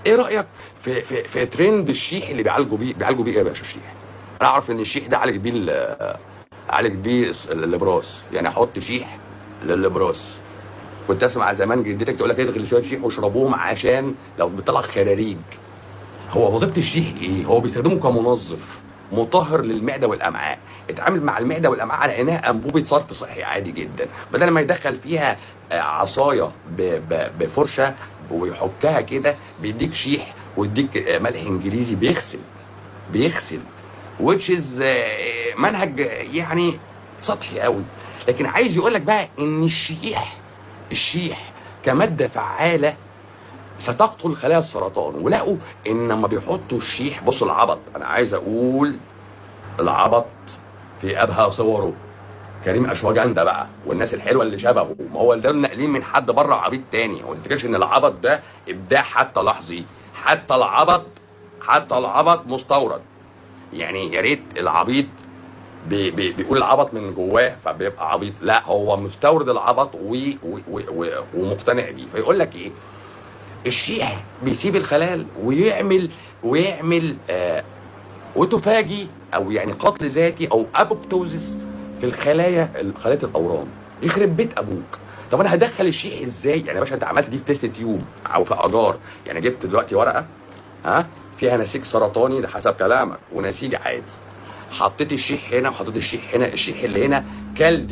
ايه رايك في ترند الشيح اللي بيعالجوا بيه ايه يا باشا الشيح؟ انا اعرف ان الشيح ده عالج بيه الابراص، يعني احط شيح للابراص. كنت اسمع زمان جدتك تقول لك ادخل شويه شيح واشربوهم عشان لو بيطلع خراريج. هو وظيفه الشيح ايه؟ هو بيستخدمه كمنظف مطهر للمعده والامعاء. اتعامل مع المعده والامعاء على انها انبوبه صرف صحي عادي جدا، بدل ما يدخل فيها عصايه بفرشه ويحكها كده. بيديك شيح ويديك ملح انجليزي بيغسل which is منهج يعني سطحي قوي. لكن عايز يقول لك بقى ان الشيح كماده فعاله ستقتل خلايا السرطان. ولقوا ان لما بيحطوا الشيح، بص العبط، انا عايز اقول العبط في ابهى صوره، كريم اشواجندا بقى والناس الحلوه اللي شبهه. ما هو ده ناقلين من حد بره عبيط تاني. هو ما تفتكرش ان العبط ده ابداع حتى لحظي. حتى العبط مستورد. يعني يا ريت العبيط بيقول العبط من جواه فبيبقى عبيط، لا هو مستورد العبط ومقتنع بيه. فيقول لك ايه؟ الشيح بيسيب الخلال ويعمل اوتوفاجي، او يعني قتل ذاتي او ابوبتوزيس في خلايا الاورام. يخرب بيت ابوك. طب انا هدخل الشيح ازاي؟ يعني يا باشا انت عملت دي في تيست تيوب او في اجار، يعني جبت دلوقتي ورقه فيها نسيج سرطاني ده حسب كلامك ونسيج عادي، حطيت الشيح هنا وحطيت الشيح هنا. الشيح اللي هنا كل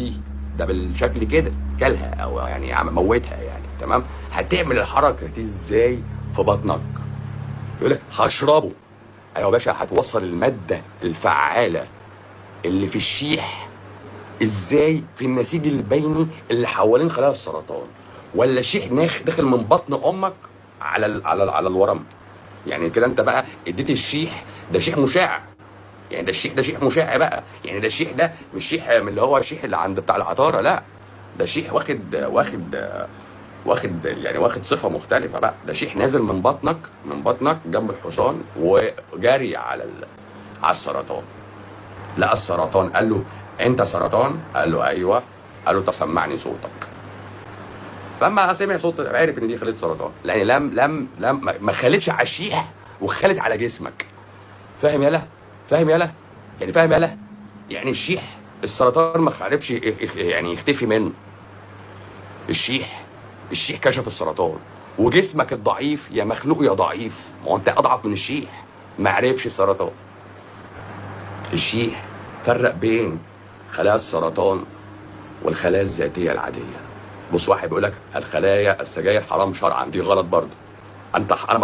ده بالشكل كده كلها او يعني موتها يعني، تمام؟ هتعمل الحركه دي ازاي في بطنك؟ يقول لك هشربه. ايوه يا باشا، هتوصل الماده الفعاله اللي في الشيح ازاي في النسيج البيني اللي حوالين خلايا السرطان؟ ولا الشيح داخل من بطن امك على الورم؟ يعني كده انت بقى اديت الشيح ده شيح مشع. يعني ده شيح مشع بقى. يعني ده الشيح ده مش شيح من اللي هو الشيح اللي عند بتاع العطاره، لا ده شيح واخد صفه مختلفه بقى. ده شيح نازل من بطنك جنب الحصان وجاري على السرطان. لقى السرطان قال له انت سرطان؟ قال له ايوه. قال له طب سمعني صوتك. فاما سمع صوت عرف ان دي خليه سرطان، لان لم ما خلتش على الشيح وخلت على جسمك. فاهم يالا؟ يعني فاهم يالا؟ يعني الشيح السرطان ما عرفش يعني يختفي منه. الشيح كشف السرطان، وجسمك الضعيف يا مخلوق يا ضعيف، ما هو انت اضعف من الشيح ما عرفش السرطان. الشيح فرق بين خلايا السرطان والخلايا الذاتيه العاديه. بص واحد بيقول لك السجاير حرام شرعا، دي غلط برضه. انا